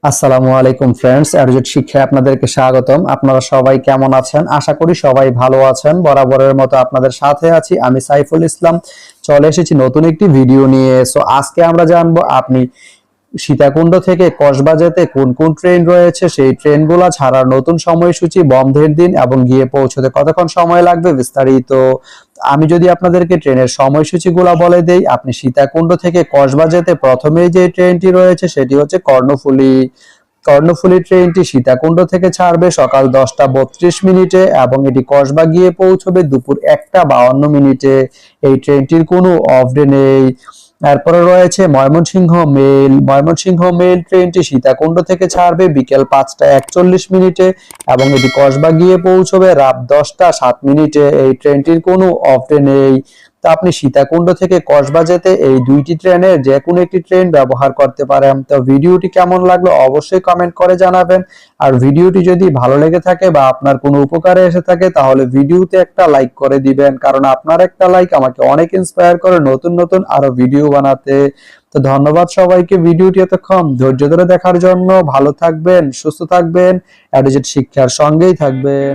আসসালামু আলাইকুম ফ্রেন্ডস, অ্যাডজেট শিক্ষায় আপনাদেরকে স্বাগতম। আপনারা সবাই কেমন আছেন? আশা করি সবাই ভালো আছেন। বরাবরের মতো আপনাদের সাথে আছি আমি সাইফুল ইসলাম। চলে এসেছি নতুন একটি ভিডিও নিয়ে। আজকে আমরা জানবো আপনি সীতাকুণ্ড থেকে কসবা যেতে কোন কোন ট্রেন রয়েছে, সেই ট্রেনগুলো ছাড়ার নতুন সময়সূচি, বন্ধের দিন এবং গিয়ে পৌঁছতে কতক্ষণ সময় লাগবে বিস্তারিত। আমি যদি আপনাদেরকে ট্রেনের সময়সূচিগুলো বলে দেই, আপনি সীতাকুণ্ড থেকে কসবা যেতে প্রথমেই যে ট্রেনটি রয়েছে সেটি হচ্ছে কর্ণফুলী। কর্ণফুলী ট্রেনটি সীতাকুণ্ড থেকে ছাড়বে সকাল 10টা 32 মিনিটে এবং এটি কসবা গিয়ে পৌঁছবে দুপুর 1টা 52 মিনিটে। এই ট্রেনটির কোনো অফ ডে নেই। এরপরে রয়েছে ময়মনসিংহ মেল ট্রেনটি সীতাকুণ্ড থেকে ছাড়বে বিকেল 5টা 41 মিনিটে এবং এটি কসবা গিয়ে পৌঁছবে রাত 10টা 7 মিনিটে। এই ট্রেনটির কোনো অফ ডে নেই। তো আপনি সীতাকুণ্ড থেকে কসবা যেতে এই দুইটি ট্রেনের যে কোনো একটি ট্রেন ব্যবহার করতে পারেন। তো ভিডিওটি কেমন লাগলো অবশ্যই কমেন্ট করে জানাবেন। আর ভিডিওটি যদি ভালো লেগে থাকে বা আপনার কোনো উপকারে এসে থাকে তাহলে ভিডিওতে একটা লাইক করে দিবেন, কারণ আপনার একটা লাইক আমাকে অনেক ইন্সপায়ার করে নতুন নতুন আরো ভিডিও বানাতে। তো ধন্যবাদ সবাইকে ভিডিওটি এতক্ষণ ধৈর্য ধরে দেখার জন্য। ভালো থাকবেন, সুস্থ থাকবেন, অ্যাডজেট শিক্ষার সঙ্গেই থাকবেন।